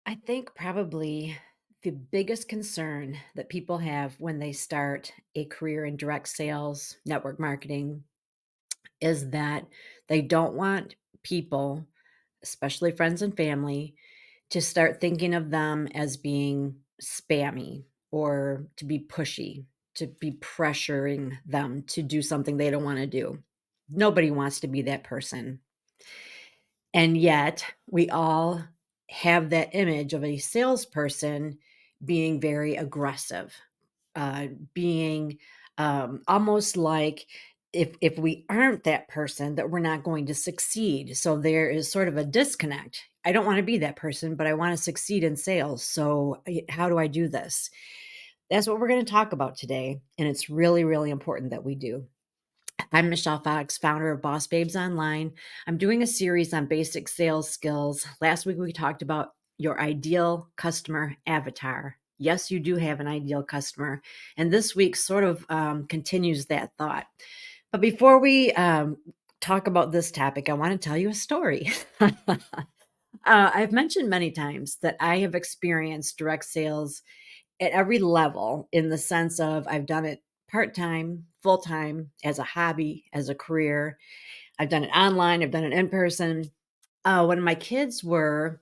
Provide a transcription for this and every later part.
I think probably the biggest concern that people have when they start a career in direct sales, network marketing, is that they don't want people, especially friends and family, to start thinking of them as being spammy or to be pushy, to be pressuring them to do something they don't want to do. Nobody wants to be that person. And yet, we all have that image of a salesperson being very aggressive, being almost like if we aren't that person, that we're not going to succeed. So there is sort of a disconnect. I don't want to be that person, but I want to succeed in sales. So how do I do this? That's what we're going to talk about today. And it's really, really important that we do. I'm Michelle Fox, founder of Boss Babes Online. I'm doing a series on basic sales skills. Last week, we talked about your ideal customer avatar. Yes, you do have an ideal customer. And this week sort of continues that thought. But before we talk about this topic, I want to tell you a story. I've mentioned many times that I have experienced direct sales at every level in the sense of I've done it part time, full time, as a hobby, as a career. I've done it online, I've done it in person. When my kids were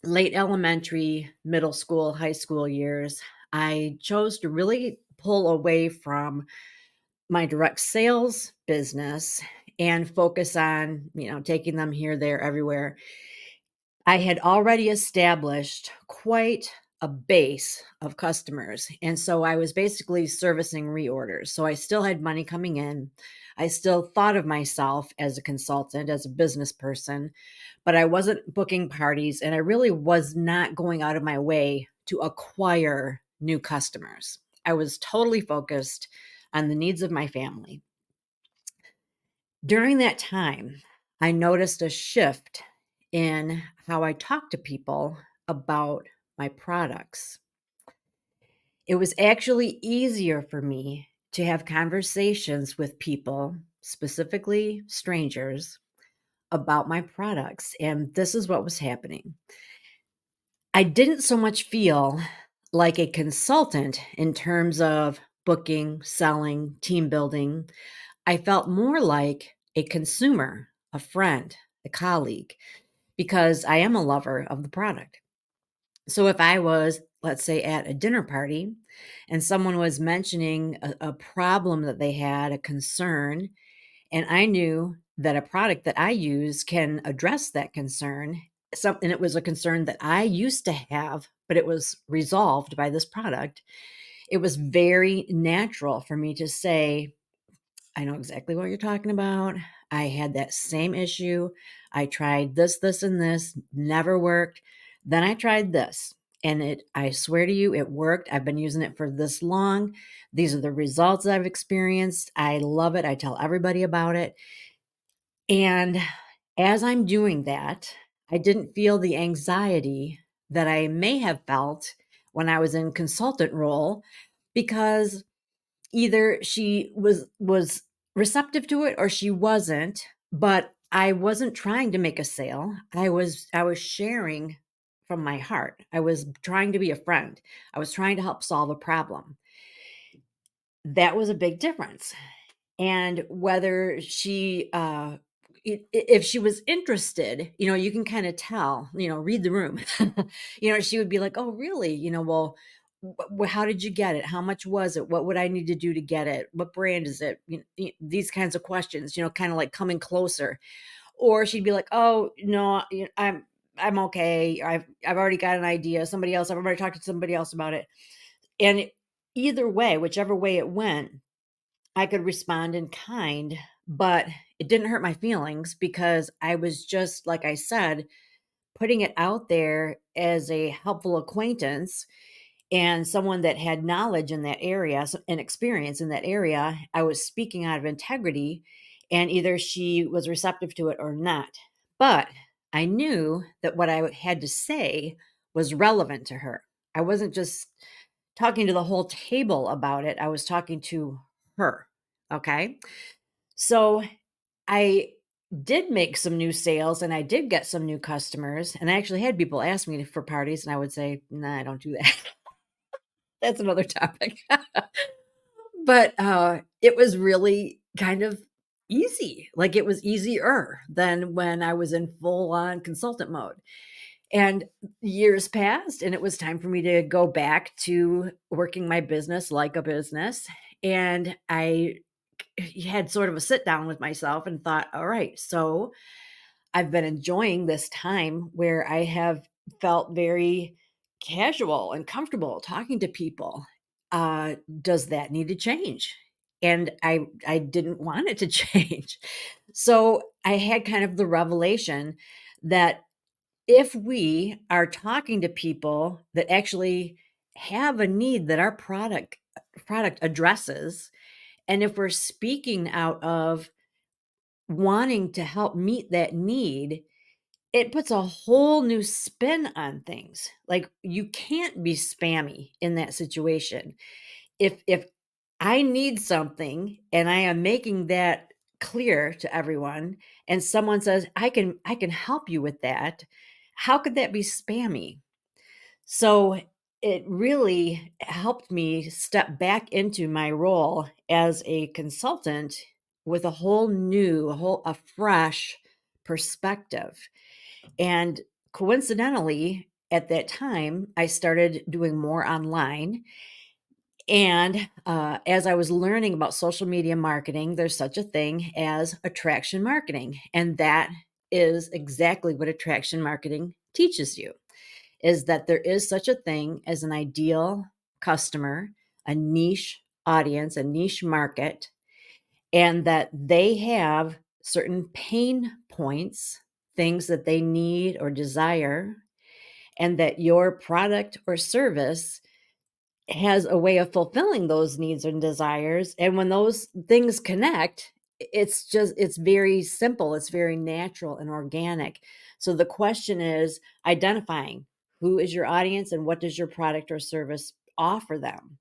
late elementary, middle school, high school years, I chose to really pull away from my direct sales business and focus on, taking them here, there, everywhere. I had already established quite a base of customers. And so I was basically servicing reorders. So I still had money coming in. I still thought of myself as a consultant, as a business person, but I wasn't booking parties and I really was not going out of my way to acquire new customers. I was totally focused on the needs of my family. During that time, I noticed a shift in how I talk to people about my products. It was actually easier for me to have conversations with people, specifically strangers, about my products. And this is what was happening. I didn't so much feel like a consultant in terms of booking, selling, team building. I felt more like a consumer, a friend, a colleague, because I am a lover of the product. So if I was, let's say, at a dinner party and someone was mentioning a problem that they had, a concern, and I knew that a product that I use can address that concern, something it was a concern that I used to have, but it was resolved by this product, it was very natural for me to say, I know exactly what you're talking about. I had that same issue. I tried this, this, and this, never worked. Then I tried this. And I swear to you, it worked. I've been using it for this long. These are the results I've experienced. I love it. I tell everybody about it. And as I'm doing that, I didn't feel the anxiety that I may have felt when I was in consultant role because either she was receptive to it or she wasn't, but I wasn't trying to make a sale. I was sharing from my heart. I was trying to be a friend. I was trying to help solve a problem. That was a big difference. And whether if she was interested, you can kind of tell, read the room. She would be like, "Oh, really? Well, how did you get it? How much was it? What would I need to do to get it? What brand is it?" These kinds of questions, kind of like coming closer. Or she'd be like, "Oh, no, I'm okay. I've already got an idea. I've already talked to somebody else about it." And either way, whichever way it went, I could respond in kind, but it didn't hurt my feelings because I was just, like I said, putting it out there as a helpful acquaintance and someone that had knowledge in that area and experience in that area. I was speaking out of integrity, and either she was receptive to it or not. But I knew that what I had to say was relevant to her. I wasn't just talking to the whole table about it, I was talking to her. Okay. So I did make some new sales and I did get some new customers, and I actually had people ask me for parties, and I would say, "Nah, I don't do that." That's another topic. But, it was really kind of easy, like, it was easier than when I was in full-on consultant mode, and years passed, and it was time for me to go back to working my business like a business, and I had sort of a sit down with myself and thought, "Alright, so I've been enjoying this time where I have felt very casual and comfortable talking to people. Does that need to change?" And I didn't want it to change. So I had kind of the revelation that if we are talking to people that actually have a need that our product addresses, and if we're speaking out of wanting to help meet that need, it puts a whole new spin on things. Like, you can't be spammy in that situation. If I need something and I am making that clear to everyone and someone says, "I can help you with that," how could that be spammy? So, it really helped me step back into my role as a consultant with a fresh perspective. And coincidentally, at that time, I started doing more online. And as I was learning about social media marketing, there's such a thing as attraction marketing. And that is exactly what attraction marketing teaches you, is that there is such a thing as an ideal customer, a niche audience, a niche market, and that they have certain pain points, things that they need or desire, and that your product or service has a way of fulfilling those needs and desires. And when those things connect, it's very simple, it's very natural and organic. So the question is identifying who is your audience and what does your product or service offer them.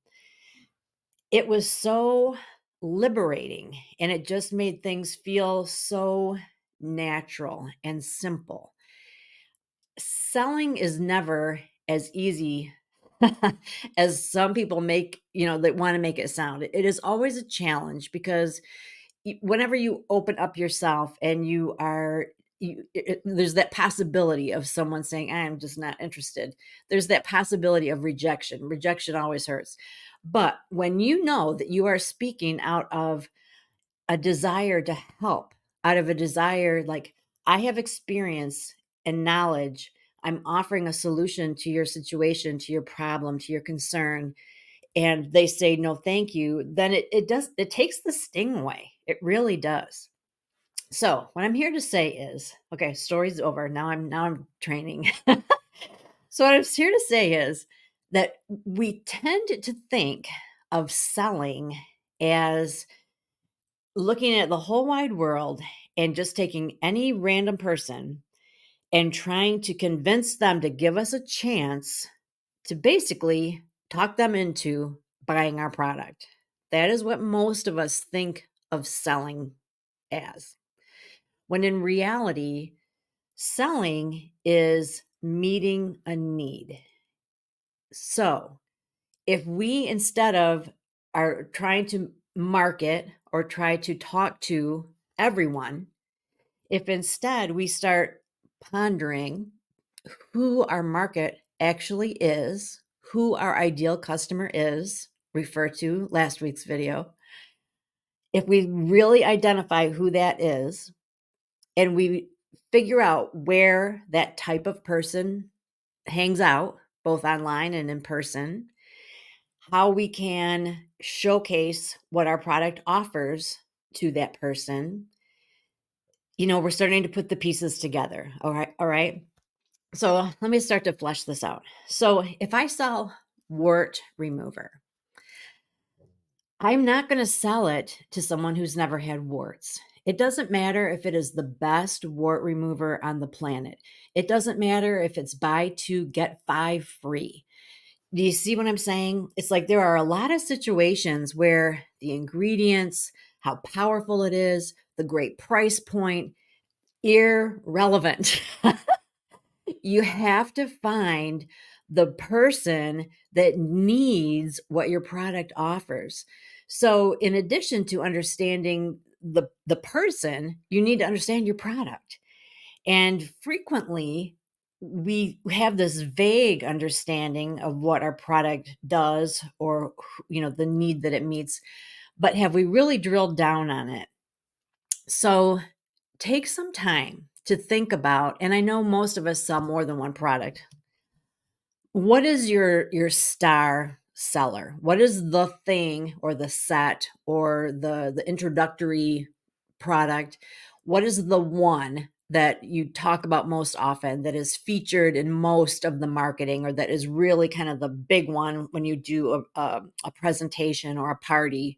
It was so liberating, and it just made things feel so natural and simple. Selling is never as easy as some people that want to make it sound. It is always a challenge because whenever you open up yourself and there's that possibility of someone saying, "I'm just not interested." There's that possibility of rejection. Rejection always hurts. But when you know that you are speaking out of a desire to help, out of a desire like, "I have experience and knowledge. I'm offering a solution to your situation, to your problem, to your concern," and they say, "No, thank you," then it takes the sting away. It really does. So, what I'm here to say is, okay, story's over. Now I'm training. So what I'm here to say is that we tend to think of selling as looking at the whole wide world and just taking any random person and trying to convince them to give us a chance to basically talk them into buying our product. That is what most of us think of selling as. When in reality, selling is meeting a need. So, if we instead of are trying to market or try to talk to everyone, if instead we start pondering who our market actually is, who our ideal customer is, refer to last week's video. If we really identify who that is and we figure out where that type of person hangs out, both online and in person, how we can showcase what our product offers to that person, we're starting to put the pieces together. All right. So let me start to flesh this out. So if I sell wart remover, I'm not going to sell it to someone who's never had warts. It doesn't matter if it is the best wart remover on the planet. It doesn't matter if it's buy two, get five free. Do you see what I'm saying? It's like there are a lot of situations where the ingredients, how powerful it is, the great price point, Irrelevant. You have to find the person that needs what your product offers. So in addition to understanding the person, you need to understand your product. And frequently we have this vague understanding of what our product does or the need that it meets, but have we really drilled down on it? So take some time to think about, and I know most of us sell more than one product. What is your star seller? What is the thing or the set or the introductory product? What is the one that you talk about most often, that is featured in most of the marketing, or that is really kind of the big one when you do a presentation or a party?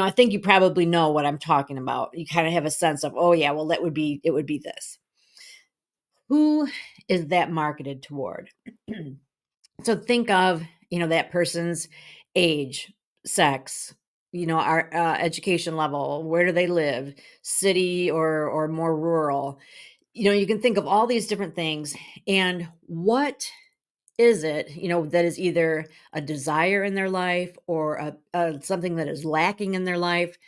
I think you probably know what I'm talking about. You kind of have a sense of, oh yeah, well it would be this. Who is that marketed toward? So think of, that person's age, sex, our education level, where do they live, city or more rural. You can think of all these different things, and what is it, that is either a desire in their life or something that is lacking in their life?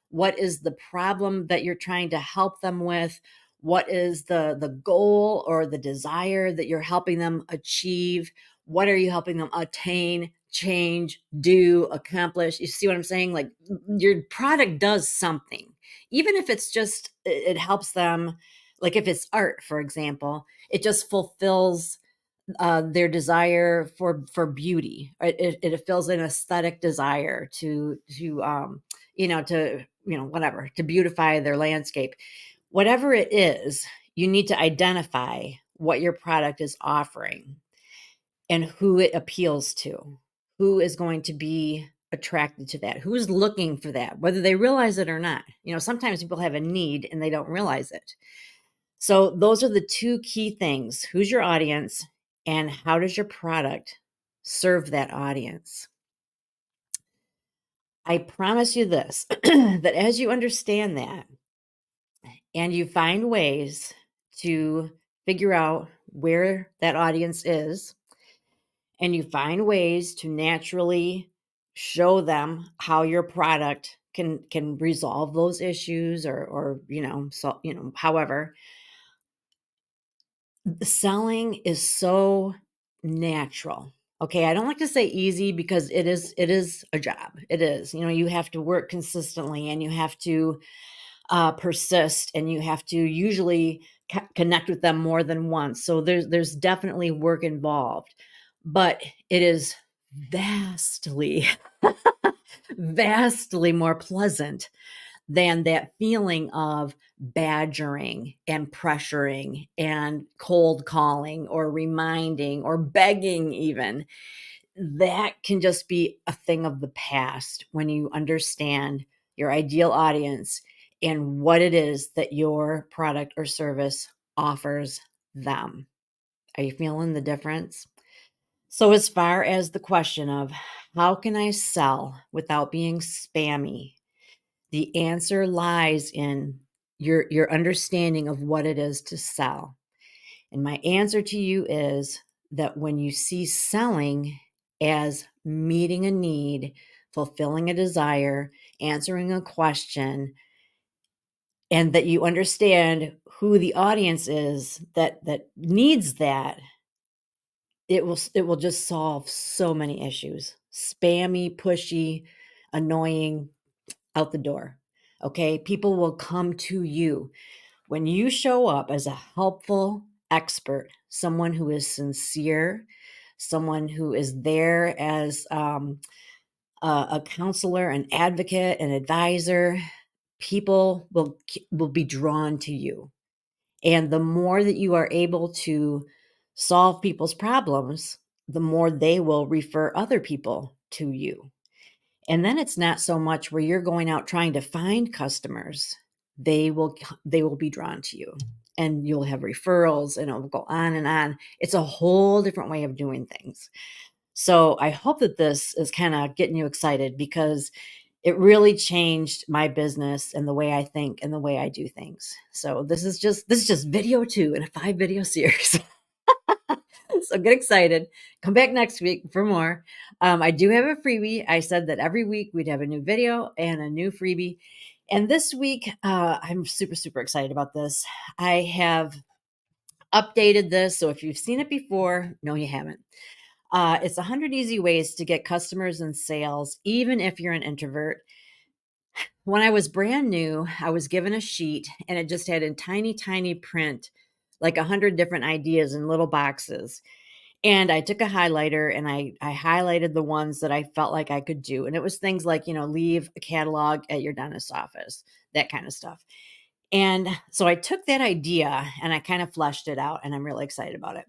What is the problem that you're trying to help them with? What is the goal or the desire that you're helping them achieve? What are you helping them attain, change, do, accomplish? You see what I'm saying? Like, your product does something, even if it's just it helps them. Like if it's art, for example, it just fulfills their desire for beauty. It fills an aesthetic desire whatever, to beautify their landscape. Whatever it is, you need to identify what your product is offering and who it appeals to. Who is going to be attracted to that? Who's looking for that, whether they realize it or not? Sometimes people have a need and they don't realize it. So those are the two key things. Who's your audience and how does your product serve that audience? I promise you this, that as you understand that and you find ways to figure out where that audience is, and you find ways to naturally show them how your product can resolve those issues, however, selling is so natural. Okay, I don't like to say easy because it is a job. It is. You have to work consistently and you have to persist, and you have to usually connect with them more than once. So there's definitely work involved, but it is vastly vastly more pleasant than that feeling of badgering and pressuring and cold calling or reminding or begging even. That can just be a thing of the past when you understand your ideal audience and what it is that your product or service offers them. Are you feeling the difference? So, as far as the question of how can I sell without being spammy, the answer lies in your understanding of what it is to sell. And my answer to you is that when you see selling as meeting a need, fulfilling a desire, answering a question, and that you understand who the audience is that needs that, it will just solve so many issues. Spammy, pushy, annoying, out the door. Okay? People will come to you. When you show up as a helpful expert, someone who is sincere, someone who is there as a counselor, an advocate, an advisor, people will be drawn to you. And the more that you are able to solve people's problems, the more they will refer other people to you. And then it's not so much where you're going out trying to find customers. They will be drawn to you, and you'll have referrals, and it'll go on and on. It's a whole different way of doing things. So I hope that this is kind of getting you excited, because it really changed my business and the way I think and the way I do things. So this is just video 2 in a 5 video series. So get excited. Come back next week for more. I do have a freebie. I said that every week we'd have a new video and a new freebie. And this week, I'm super, super excited about this. I have updated this. So if you've seen it before, no, you haven't. It's 100 easy ways to get customers and sales, even if you're an introvert. When I was brand new, I was given a sheet and it just had in tiny, tiny print, like 100 different ideas in little boxes. And I took a highlighter and I highlighted the ones that I felt like I could do. And it was things like, leave a catalog at your dentist's office, that kind of stuff. And so I took that idea and I kind of fleshed it out and I'm really excited about it.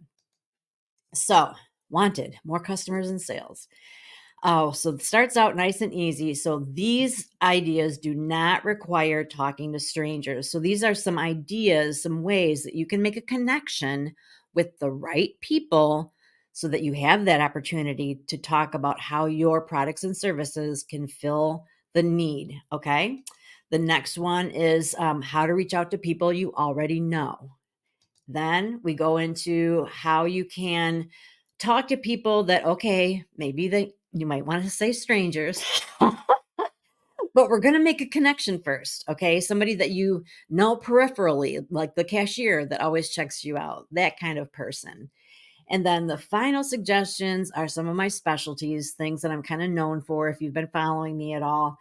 So, wanted more customers and sales. Oh, so it starts out nice and easy. So these ideas do not require talking to strangers. So these are some ideas, some ways that you can make a connection with the right people so that you have that opportunity to talk about how your products and services can fill the need. Okay. The next one is how to reach out to people you already know. Then we go into how you can talk to people that, okay, maybe you might want to say strangers, but we're going to make a connection first. Okay. Somebody that you know peripherally, like the cashier that always checks you out, that kind of person. And then the final suggestions are some of my specialties, things that I'm kind of known for if you've been following me at all.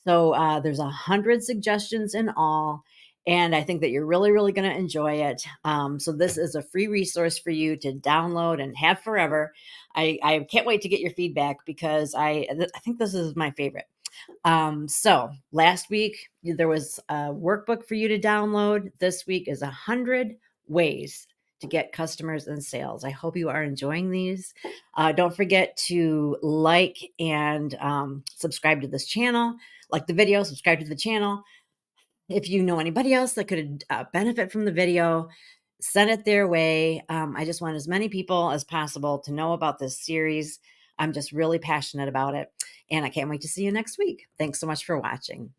So there's 100 suggestions in all. And I think that you're really, really going to enjoy it. So this is a free resource for you to download and have forever. I can't wait to get your feedback because I think this is my favorite. So last week there was a workbook for you to download. This week is 100 ways to get customers and sales. I hope you are enjoying these. Don't forget to like and subscribe to this channel. Like the video, subscribe to the channel. If you know anybody else that could benefit from the video, send it their way. I just want as many people as possible to know about this series. I'm just really passionate about it. And I can't wait to see you next week. Thanks so much for watching.